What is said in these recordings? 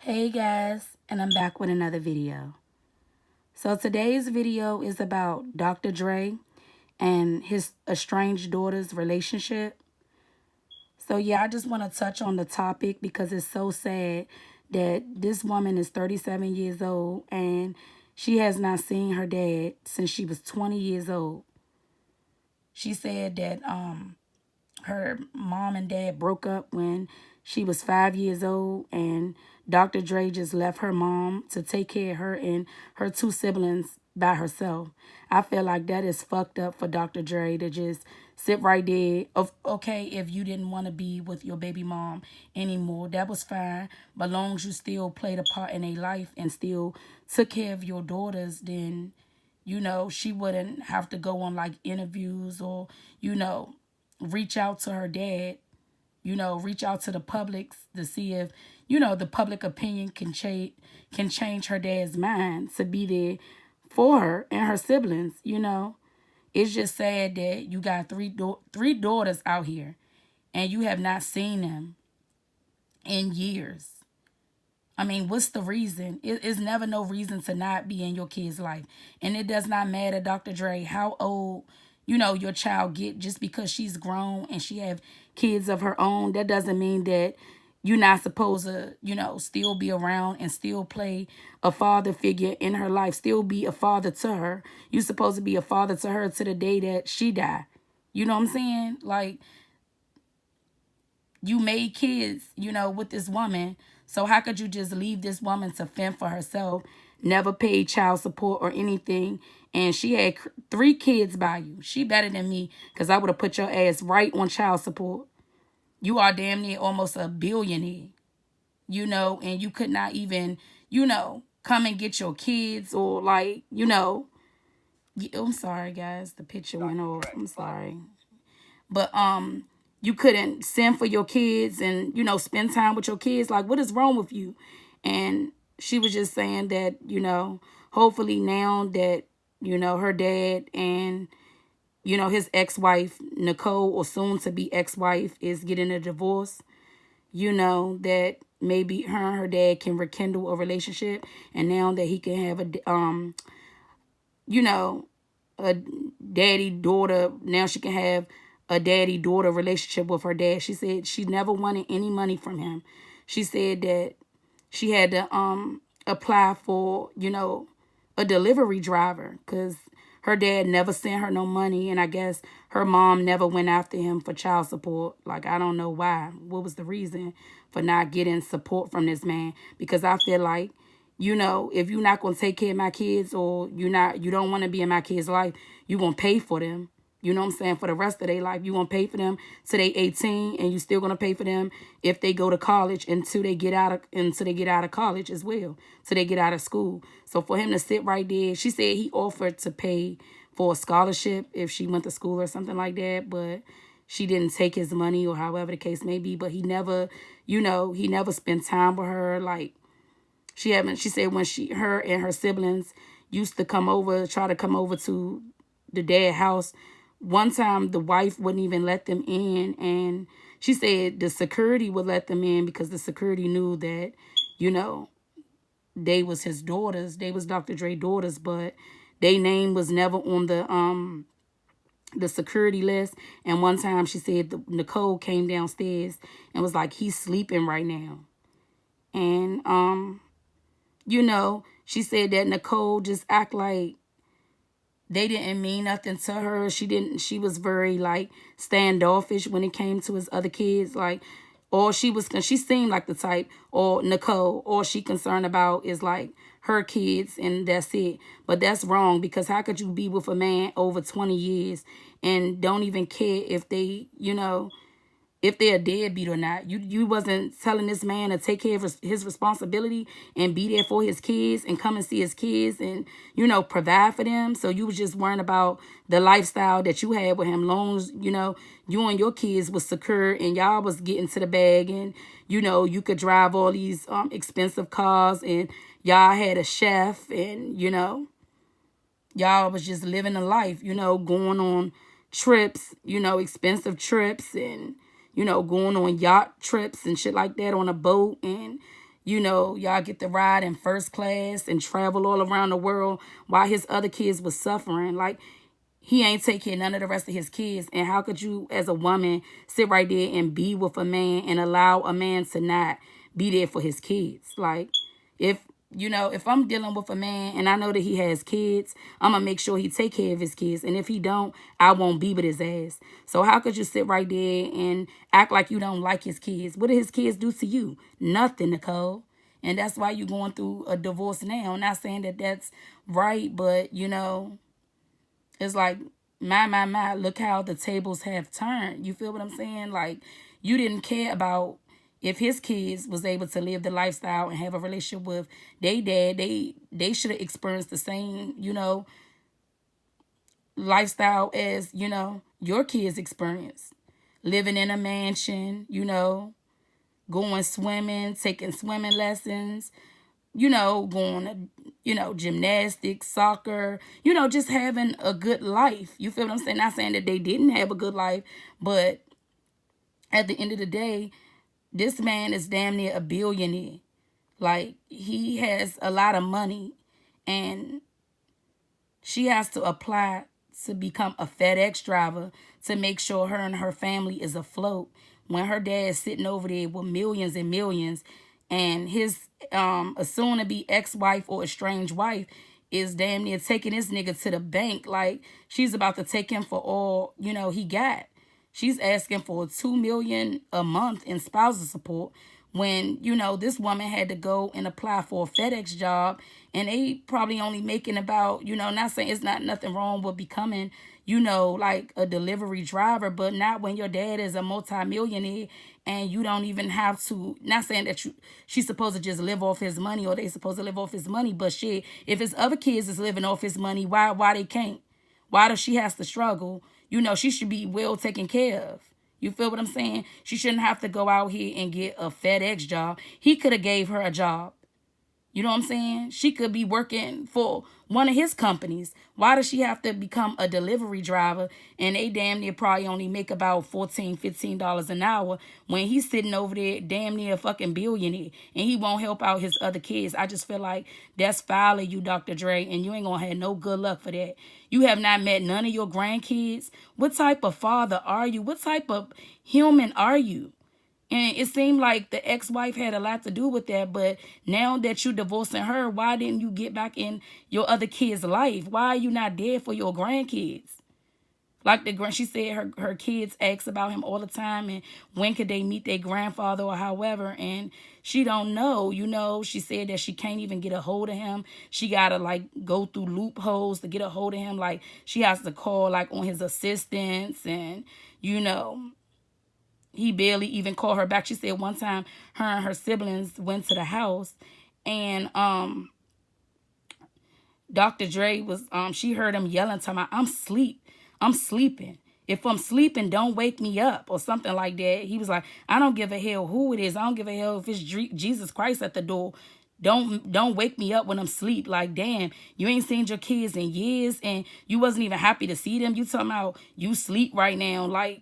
Hey guys, and I'm back with another video. So today's video is about Dr. Dre and his estranged daughter's relationship. So yeah, I just want to touch on the topic because it's so sad that this woman is 37 years old and she has not seen her dad since she was 20 years old. She said that her mom and dad broke up when she was 5 years old, and Dr. Dre just left her mom to take care of her and her two siblings by herself. I feel like that is fucked up for Dr. Dre to just sit right there. Okay, if you didn't want to be with your baby mom anymore, that was fine. But long as you still played a part in a life and still took care of your daughters, then she wouldn't have to go on like interviews or, reach out to her dad, reach out to the public to see if, the public opinion can change her dad's mind to be there for her and her siblings. It's just sad that you got three daughters out here and you have not seen them in years. I mean, what's the reason? It's never no reason to not be in your kid's life. And it does not matter, Dr. Dre, how old, your child get just because she's grown and she have kids of her own. That doesn't mean that you're not supposed to, still be around and still play a father figure in her life, still be a father to her. You're supposed to be a father to her to the day that she die. You know what I'm saying? Like, you made kids, with this woman. So how could you just leave this woman to fend for herself, never paid child support or anything, and she had three kids by you? She better than me because I would have put your ass right on child support. You are damn near almost a billionaire, and you could not even, come and get your kids or like, I'm sorry, guys. The picture went off. I'm sorry. But you couldn't send for your kids and spend time with your kids. Like, what is wrong with you? And she was just saying that hopefully now that her dad and his ex-wife Nicole, or soon to be ex-wife, is getting a divorce, that maybe her and her dad can rekindle a relationship, and now that he can have you know a daddy daughter. Now she can have a daddy daughter relationship with her dad. She said she never wanted any money from him. She said that she had to apply for, a delivery driver because her dad never sent her no money, and I guess her mom never went after him for child support. Like, I don't know why. What was the reason for not getting support from this man? Because I feel like, if you're not going to take care of my kids, or you don't want to be in my kids' life, you're going to pay for them. You know what I'm saying? For the rest of their life, you're going to pay for them till they 18, and you're still going to pay for them if they go to college until they get out of college as well, till they get out of school. So for him to sit right there, she said he offered to pay for a scholarship if she went to school or something like that, but she didn't take his money, or however the case may be. But he never, he never spent time with her. Like, she said when her and her siblings used to try to come over to the dad house, one time the wife wouldn't even let them in, and she said the security would let them in because the security knew that, they was his daughters. They was Dr. Dre daughters, but their name was never on the security list. And one time she said Nicole came downstairs and was like, he's sleeping right now. And she said that Nicole just act like they didn't mean nothing to her. She was very like standoffish when it came to his other kids. Like, she seemed like the type, or Nicole, all she concerned about is like her kids, and that's it. But that's wrong, because how could you be with a man over 20 years and don't even care if they, if they're a deadbeat or not? You wasn't telling this man to take care of his responsibility and be there for his kids and come and see his kids and, provide for them. So you was just worrying about the lifestyle that you had with him. Long as, you and your kids was secure and y'all was getting to the bag, and, you could drive all these expensive cars, and y'all had a chef, and, y'all was just living a life, going on trips, expensive trips, and, going on yacht trips and shit like that on a boat. And, You know, y'all get to ride in first class and travel all around the world while his other kids was suffering. Like, he ain't take care of none of the rest of his kids. And how could you, as a woman, sit right there and be with a man and allow a man to not be there for his kids? Like, if, you know, if I'm dealing with a man and I know that he has kids, I'm going to make sure he take care of his kids. And if he don't, I won't be with his ass. So how could you sit right there and act like you don't like his kids? What did his kids do to you? Nothing, Nicole. And that's why you're going through a divorce now. I'm not saying that that's right, but, you know, it's like, my, look how the tables have turned. You feel what I'm saying? Like, you didn't care about if his kids was able to live the lifestyle and have a relationship with their dad. They should have experienced the same, you know, lifestyle as, you know, your kids experienced. Living in a mansion, you know, going swimming, taking swimming lessons, you know, going to, you know, gymnastics, soccer, you know, just having a good life. You feel what I'm saying? Not saying that they didn't have a good life, but at the end of the day, this man is damn near a billionaire. Like, he has a lot of money, and she has to apply to become a FedEx driver to make sure her and her family is afloat when her dad's sitting over there with millions and millions, and his a soon-to-be ex-wife or estranged wife is damn near taking this nigga to the bank. Like, she's about to take him for all, you know, he got. She's asking for $2 million a month in spousal support when, you know, this woman had to go and apply for a FedEx job, and they probably only making about, you know, not saying it's not nothing wrong with becoming, you know, like a delivery driver, but not when your dad is a multimillionaire and you don't even have to, not saying that she's supposed to just live off his money or they supposed to live off his money, but shit, if his other kids is living off his money, why they can't? Why does she has to struggle? You know, she should be well taken care of. You feel what I'm saying? She shouldn't have to go out here and get a FedEx job. He could have gave her a job. You know what I'm saying? She could be working for one of his companies. Why does she have to become a delivery driver and they damn near probably only make about $14, $15 an hour when he's sitting over there damn near a fucking billionaire and he won't help out his other kids? I just feel like that's foul of you, Dr. Dre, and you ain't gonna have no good luck for that. You have not met none of your grandkids. What type of father are you? What type of human are you? And it seemed like the ex-wife had a lot to do with that. But now that you're divorcing her, why didn't you get back in your other kid's life? Why are you not there for your grandkids? Like she said, her kids ask about him all the time and when could they meet their grandfather or however. And she don't know, you know. She said that she can't even get a hold of him. She got to like go through loopholes to get a hold of him. Like she has to call like on his assistants and, you know, he barely even called her back. She said one time her and her siblings went to the house and Dr. Dre was she heard him yelling to me, I'm sleeping. If I'm sleeping, don't wake me up or something like that. He was like, I don't give a hell who it is. I don't give a hell if it's Jesus Christ at the door. Don't wake me up when I'm asleep. Like, damn, you ain't seen your kids in years and you wasn't even happy to see them. You talking about you sleep right now. Like,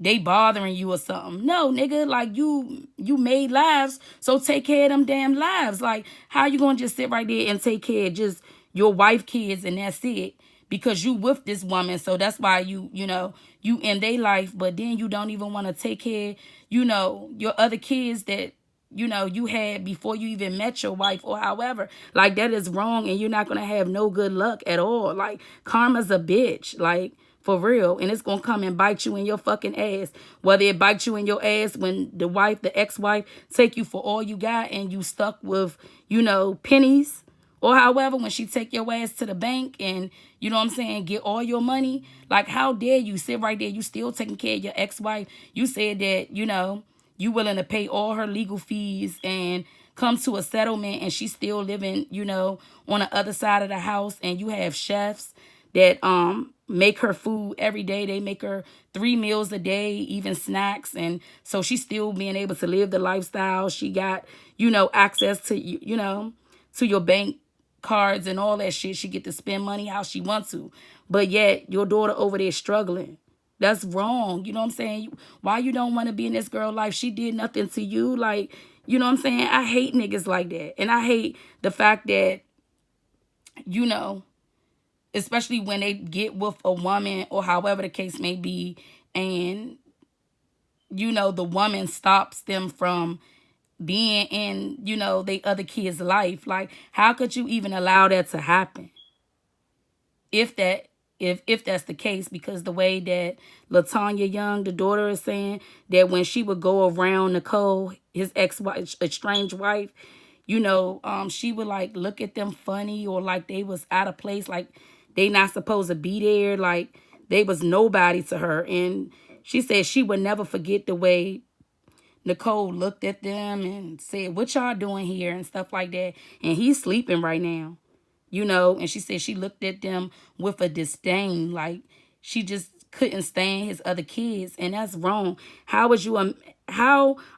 they bothering you or something. No, nigga, like you made lives, so take care of them damn lives. Like, how you gonna just sit right there and take care of just your wife, kids, and that's it? Because you with this woman, so that's why you know, you in their life, but then you don't even want to take care, you know, your other kids that, you know, you had before you even met your wife or however. Like, that is wrong and you're not going to have no good luck at all. Like, karma's a bitch. Like, for real. And it's going to come and bite you in your fucking ass. Whether it bites you in your ass when the wife, the ex-wife, take you for all you got and you stuck with, you know, pennies. Or however, when she take your ass to the bank and, you know what I'm saying, get all your money. Like, how dare you sit right there? You still taking care of your ex-wife. You said that, you know, you willing to pay all her legal fees and come to a settlement and she's still living, you know, on the other side of the house. And you have chefs that make her food every day. They make her 3 meals a day, even snacks. And so she's still being able to live the lifestyle. She got, you know, access to, you know, to your bank cards and all that shit. She get to spend money how she wants to. But yet your daughter over there struggling. That's wrong. You know what I'm saying? Why you don't want to be in this girl life? She did nothing to you. Like, You know what I'm saying? I hate niggas like that. And I hate the fact that, you know, especially when they get with a woman or however the case may be, and, you know, the woman stops them from being in, you know, they other kid's life. Like, how could you even allow that to happen? If that's the case, because the way that LaTanya Young, the daughter, is saying that when she would go around Nicole, his ex-wife, estranged wife, you know, she would like look at them funny, or like they was out of place, like they not supposed to be there, like they was nobody to her. And she said she would never forget the way Nicole looked at them and said, "What y'all doing here?" and stuff like that. And he's sleeping right now, you know. And she said she looked at them with a disdain, like she just couldn't stand his other kids. And that's wrong. How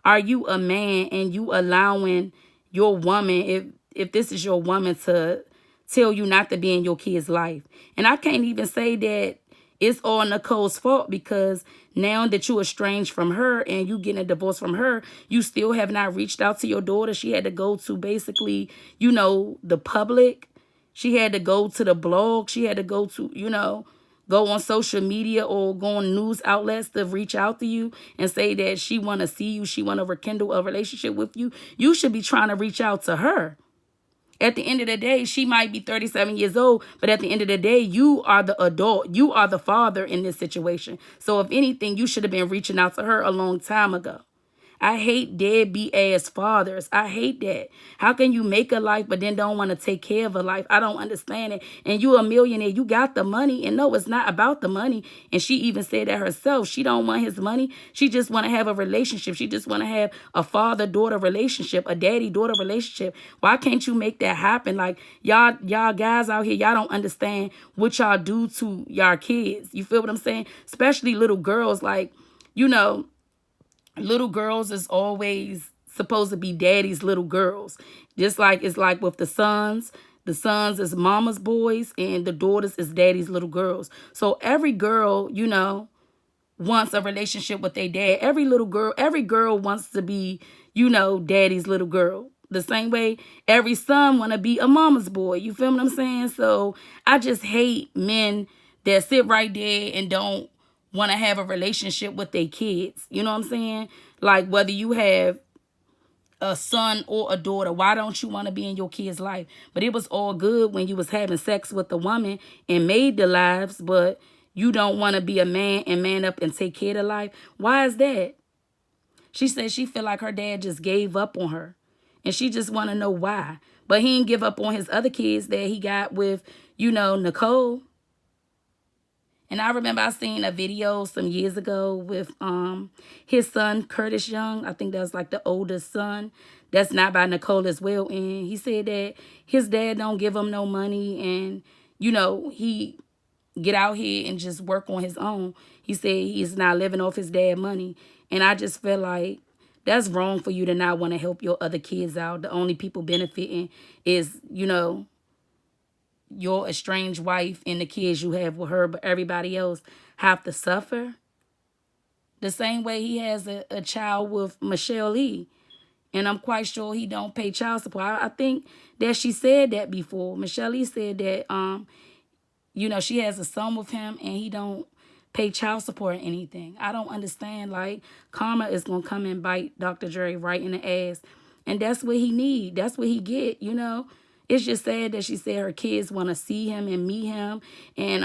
are you a man and you allowing your woman, if this is your woman, to tell you not to be in your kid's life? And I can't even say that it's all Nicole's fault, because now that you estranged from her and you getting a divorce from her, you still have not reached out to your daughter. She had to go to basically, you know, the public. She had to go to the blog. She had to go to, you know, go on social media or go on news outlets to reach out to you and say that she want to see you. She want to rekindle a relationship with you. You should be trying to reach out to her. At the end of the day, she might be 37 years old, but at the end of the day, you are the adult. You are the father in this situation. So if anything, you should have been reaching out to her a long time ago. I hate deadbeat ass fathers. I hate that. How can you make a life but then don't want to take care of a life? I don't understand it. And you a millionaire. You got the money. And no, it's not about the money. And she even said that herself. She don't want his money. She just want to have a relationship. She just want to have a father-daughter relationship, a daddy-daughter relationship. Why can't you make that happen? Like, y'all guys out here, y'all don't understand what y'all do to y'all kids. You feel what I'm saying? Especially little girls. Like, you know, little girls is always supposed to be daddy's little girls. Just like it's like with the sons. The sons is mama's boys and the daughters is daddy's little girls. So every girl, you know, wants a relationship with their dad. Every girl wants to be, you know, daddy's little girl. The same way every son want to be a mama's boy. You feel what I'm saying? So I just hate men that sit right there and don't want to have a relationship with their kids. You know what I'm saying? Like, whether you have a son or a daughter, why don't you want to be in your kid's life? But it was all good when you was having sex with the woman and made the lives, but you don't want to be a man and man up and take care of the life. Why is that? She said she feel like her dad just gave up on her. And she just want to know why. But he didn't give up on his other kids that he got with, you know, Nicole. And I remember I seen a video some years ago with his son, Curtis Young. I think that was like the oldest son. That's not by Nicole as well. And he said that his dad don't give him no money. And, you know, he get out here and just work on his own. He said he's not living off his dad money. And I just feel like that's wrong for you to not want to help your other kids out. The only people benefiting is, you know, your estranged wife and the kids you have with her, but everybody else have to suffer. The same way he has a child with Michelle Lee. And I'm quite sure he don't pay child support. I think that she said that before. Michelle Lee said that, you know, she has a son with him and he don't pay child support or anything. I don't understand. Like, karma is going to come and bite Dr. Dre right in the ass. And that's what he need. That's what he get, you know. It's just sad that she said her kids want to see him and meet him. And